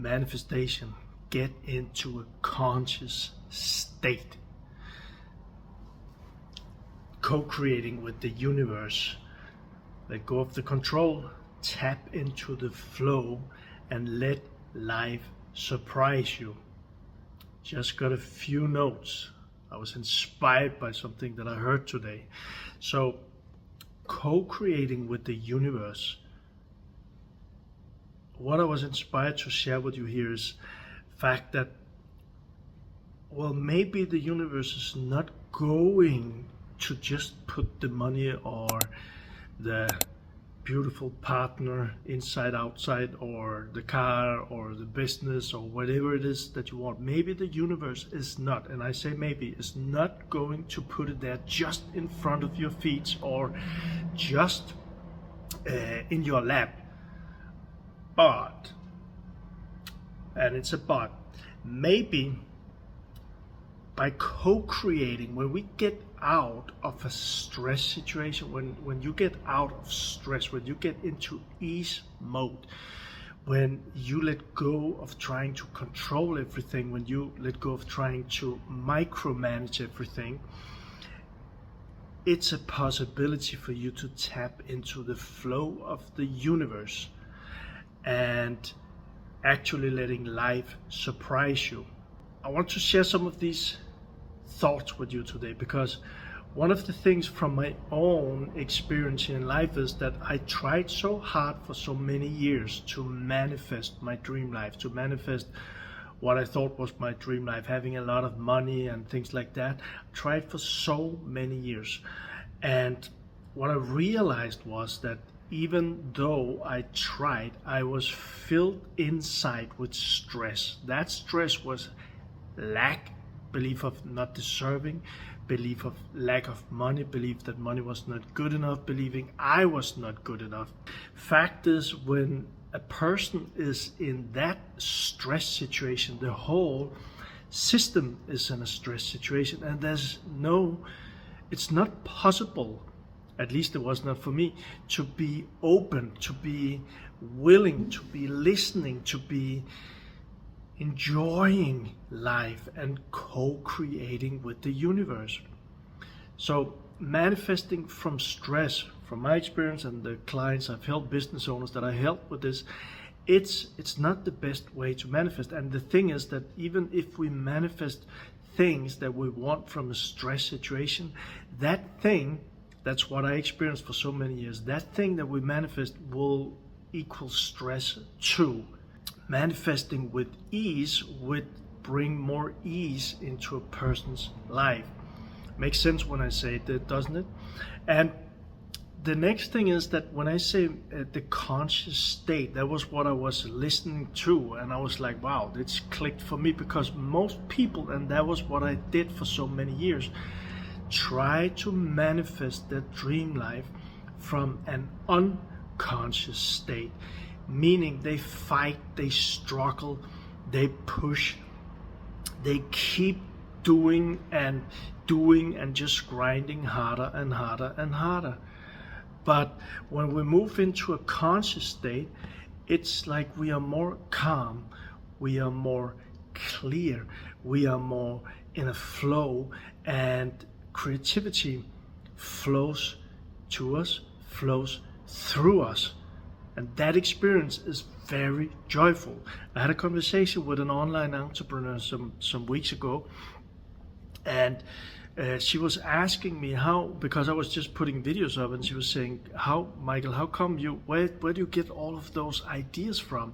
manifestation, get into a conscious state. Co-creating with the universe. Let go of the control, tap into the flow, and let life surprise you. Just got a few notes. I was inspired by something that I heard today. So, co-creating with the universe. What I was inspired to share with you here is the fact that, well, maybe the universe is not going to just put the money or the beautiful partner inside, outside, or the car or the business or whatever it is that you want. Maybe the universe is not, and I say maybe, is not going to put it there just in front of your feet or just in your lap. But, and it's a but, maybe by co-creating, when we get out of a stress situation, when you get out of stress, when you get into ease mode, when you let go of trying to control everything, when you let go of trying to micromanage everything, it's a possibility for you to tap into the flow of the universe and actually letting life surprise you. I want to share some of these thoughts with you today, because one of the things from my own experience in life is that I tried so hard for so many years to manifest my dream life, to manifest what I thought was my dream life, having a lot of money and things like that. I tried for so many years, and what I realized was that even though I tried, I was filled inside with stress. That stress was lack, belief of not deserving, belief of lack of money, belief that money was not good enough, believing I was not good enough. Fact is, when a person is in that stress situation, the whole system is in a stress situation, and it's not possible, at least it was not for me, to be open, to be willing, to be listening, to be enjoying life and co-creating with the universe. So manifesting from stress, from my experience and the clients I've helped, business owners that I help with this, it's not the best way to manifest. And the thing is that even if we manifest things that we want from a stress situation, that thing, that's what I experienced for so many years, that thing that we manifest will equal stress too. Manifesting with ease would bring more ease into a person's life. Makes sense when I say it, doesn't it? And the next thing is that when I say the conscious state, that was what I was listening to, and I was like, wow, it's clicked for me, because most people, and that was what I did for so many years, try to manifest their dream life from an unconscious state. Meaning they fight, they struggle, they push, they keep doing and just grinding harder and harder and harder. But when we move into a conscious state, it's like we are more calm, we are more clear, we are more in a flow, and creativity flows to us, flows through us. And that experience is very joyful. I had a conversation with an online entrepreneur some weeks ago, and she was asking me how, because I was just putting videos up, and she was saying, Michael, how come where do you get all of those ideas from?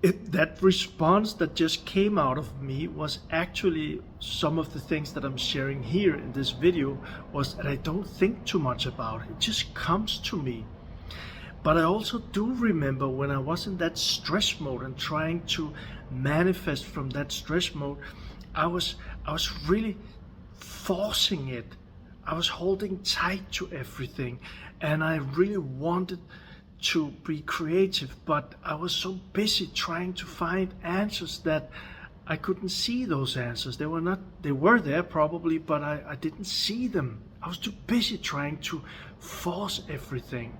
That response that just came out of me was actually some of the things that I'm sharing here in this video, was that I don't think too much about it. It just comes to me. But I also do remember when I was in that stress mode and trying to manifest from that stress mode, I was really forcing it. I was holding tight to everything, and I really wanted to be creative, but I was so busy trying to find answers that I couldn't see those answers. They were there probably, but I didn't see them. I was too busy trying to force everything.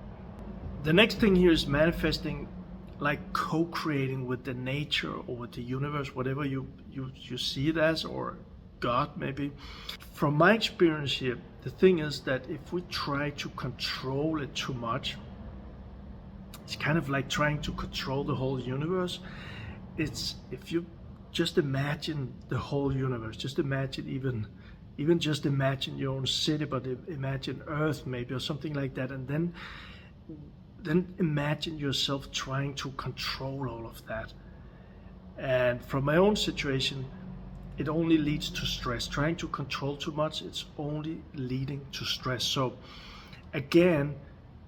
The next thing here is manifesting like co-creating with the nature or with the universe, whatever you see it as, or God maybe. From my experience here, the thing is that if we try to control it too much, it's kind of like trying to control the whole universe. It's, if you just imagine the whole universe, just imagine even just imagine your own city, but imagine Earth maybe, or something like that, and then imagine yourself trying to control all of that. And from my own situation, it only leads to stress. Trying to control too much, it's only leading to stress. So again,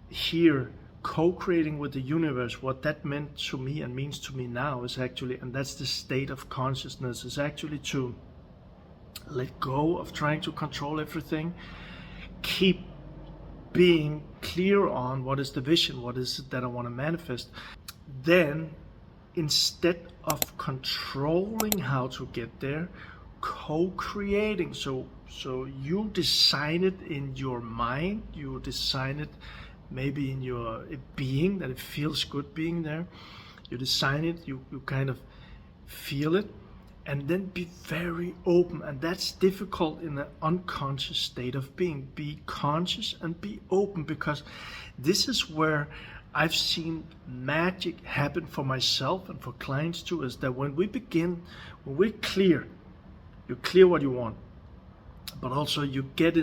here, co-creating with the universe, what that meant to me and means to me now is actually, and that's the state of consciousness, is actually to let go of trying to control everything, keep being clear on what is the vision, what is it that I want to manifest. Then, instead of controlling how to get there, co-creating. So you design it in your mind, you design it maybe in your being, that it feels good being there. You design it, you kind of feel it, and then be very open. And that's difficult in an unconscious state of being. Be conscious and be open, because this is where I've seen magic happen for myself and for clients too, is that when we're clear, you clear what you want, but also you get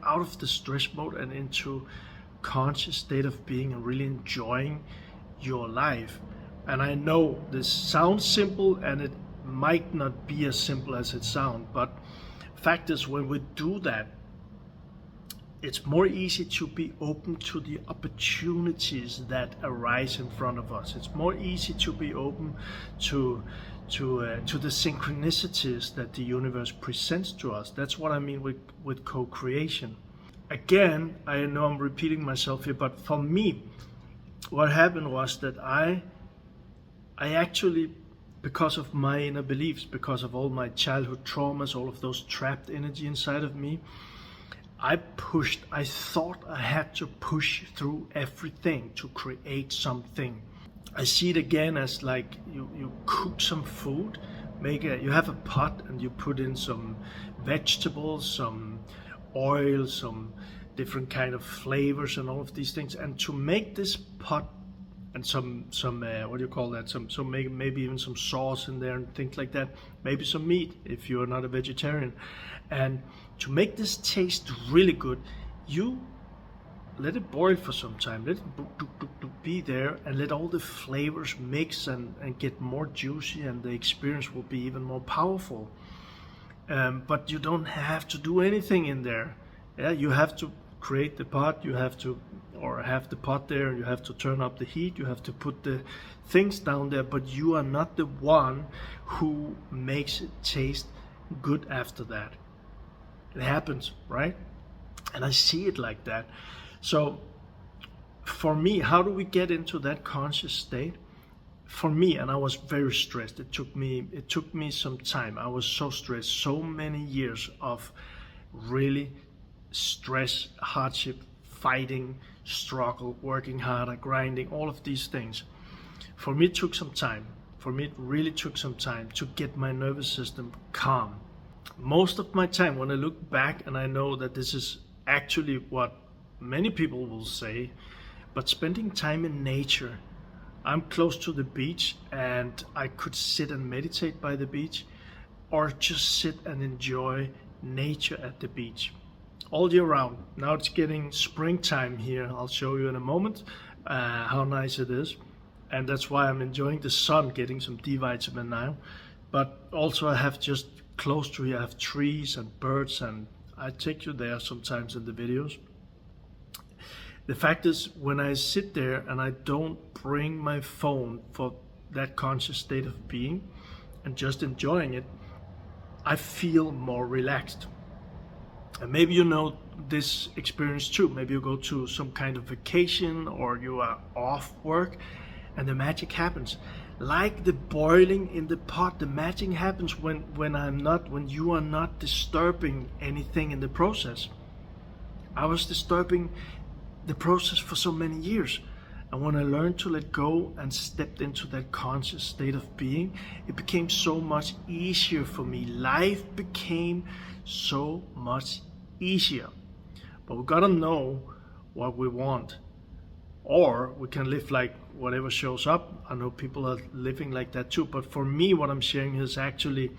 out of the stress mode and into conscious state of being and really enjoying your life. And I know this sounds simple, and it might not be as simple as it sounds, but fact is, when we do that, it's more easy to be open to the opportunities that arise in front of us. It's more easy to be open to the synchronicities that the universe presents to us. That's what I mean with co-creation. Again, I know I'm repeating myself here, but for me, what happened was that I actually, because of my inner beliefs, because of all my childhood traumas, all of those trapped energy inside of me, I thought I had to push through everything to create something. I see it again as like you cook some food, you have a pot and you put in some vegetables, some oil, some different kind of flavors and all of these things, and to make this pot and some what do you call that, some maybe even some sauce in there and things like that, maybe some meat if you're not a vegetarian. And to make this taste really good, you let it boil for some time, let it be there, and let all the flavors mix and get more juicy, and the experience will be even more powerful. But you don't have to do anything in there. Yeah, you have to create the pot, you have to, or have the pot there, you have to turn up the heat, you have to put the things down there, but you are not the one who makes it taste good after that. It happens, right? And I see it like that. So for me, how do we get into that conscious state? For me, and I was very stressed, it took me some time. I was so stressed, so many years of really stress, hardship, fighting, struggle, working harder, grinding, all of these things. For me, it took some time. For me, it really took some time to get my nervous system calm. Most of my time, when I look back, and I know that this is actually what many people will say, but spending time in nature, I'm close to the beach, and I could sit and meditate by the beach, or just sit and enjoy nature at the beach all year round. Now it's getting springtime here. I'll show you in a moment how nice it is, and that's why I'm enjoying the sun, getting some D vitamin now. But also I have just close to here, I have trees and birds, and I take you there sometimes in the videos. The fact is, when I sit there and I don't bring my phone for that conscious state of being and just enjoying it, I feel more relaxed. And maybe you know this experience too. Maybe you go to some kind of vacation, or you are off work, and the magic happens. Like the boiling in the pot, the magic happens when you are not disturbing anything in the process. I was disturbing the process for so many years, And when I learned to let go and stepped into that conscious state of being, it became so much easier for me. Life became so much easier. But we gotta know what we want, or we can live like whatever shows up. I know people are living like that too, but for me, what I'm sharing is actually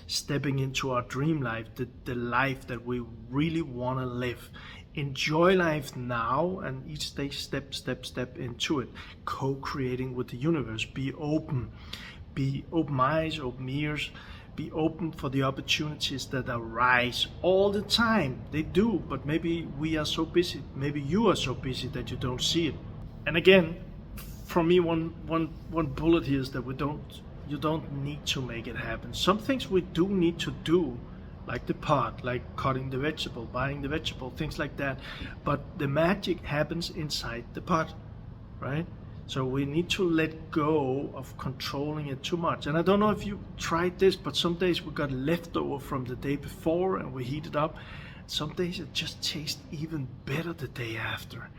stepping into our dream life, the life that we really want to live. Enjoy life now, and each day step into it, co-creating with the universe. Be open eyes, open ears, be open for the opportunities that arise all the time. They do, but maybe we are so busy, maybe you are so busy that you don't see it. And again, for me, one bullet here is that you don't need to make it happen. Some things we do need to do, like the pot, like cutting the vegetable, buying the vegetable, things like that. But the magic happens inside the pot, right? So we need to let go of controlling it too much. And I don't know if you tried this, but some days we got leftover from the day before and we heat it up. Some days it just tastes even better the day after,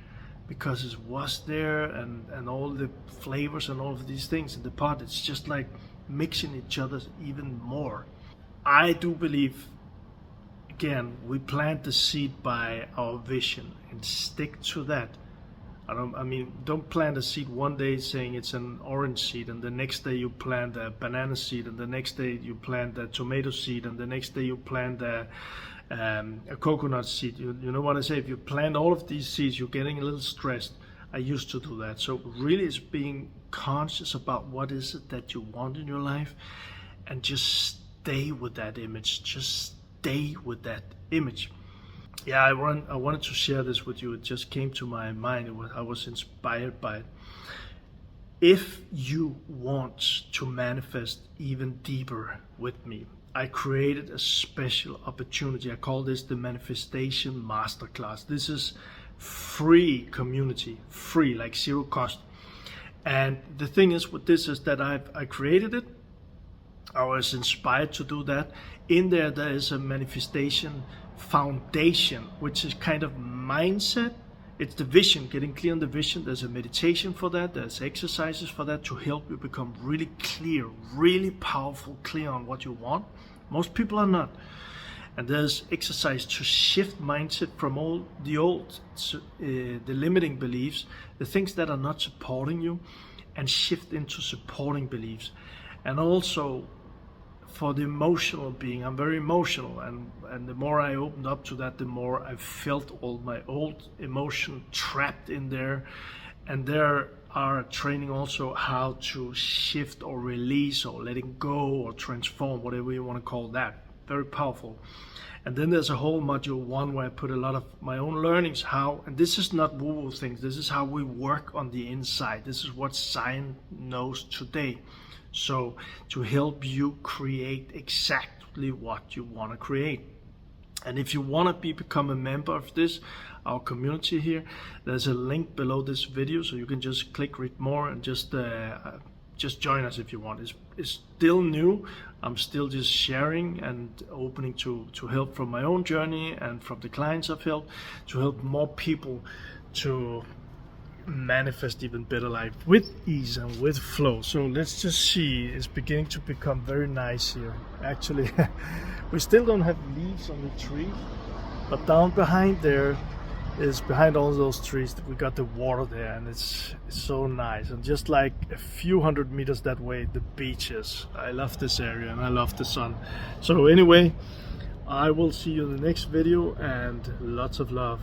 because it was there, and all the flavors and all of these things in the pot, it's just like mixing each other even more. I do believe, again, we plant the seed by our vision and stick to that. Don't plant a seed one day saying it's an orange seed, and the next day you plant a banana seed, and the next day you plant a tomato seed, and the next day you plant a coconut seed. You know what I say? If you plant all of these seeds, you're getting a little stressed. I used to do that. So really, it's being conscious about what is it that you want in your life, and just stay with that image. Just stay with that image. Yeah, I wanted to share this with you. It just came to my mind. I was inspired by it. If you want to manifest even deeper with me, I created a special opportunity. I call this the Manifestation Masterclass. This is free community, free, like zero cost. And the thing is with this is that I created it. I was inspired to do that. In there is a manifestation foundation, which is kind of mindset. It's the vision, getting clear on the vision. There's a meditation for that. There's exercises for that to help you become really clear, really powerful, clear on what you want. Most people are not. And there's exercise to shift mindset from all the old, the limiting beliefs, the things that are not supporting you, and shift into supporting beliefs. And also for the emotional being, I'm very emotional, and the more I opened up to that, the more I felt all my old emotion trapped in there. And there are training also how to shift or release or letting go or transform, whatever you want to call that. Very powerful. And then there's a whole module 1 where I put a lot of my own learnings, how, and this is not woo-woo things, this is how we work on the inside. This is what science knows today. So to help you create exactly what you want to create. And if you want to become a member of this, our community here, there's a link below this video, so you can just click read more and just join us if you want. It's still new. I'm still just sharing and opening to help from my own journey and from the clients I've helped, to help more people to manifest even better life with ease and with flow. So let's just see, it's beginning to become very nice here. Actually, we still don't have leaves on the tree, but down behind there is, behind all those trees, we got the water there, and it's so nice. And just like a few hundred meters that way, the beach is. I love this area and I love the sun. So anyway, I will see you in the next video, and lots of love.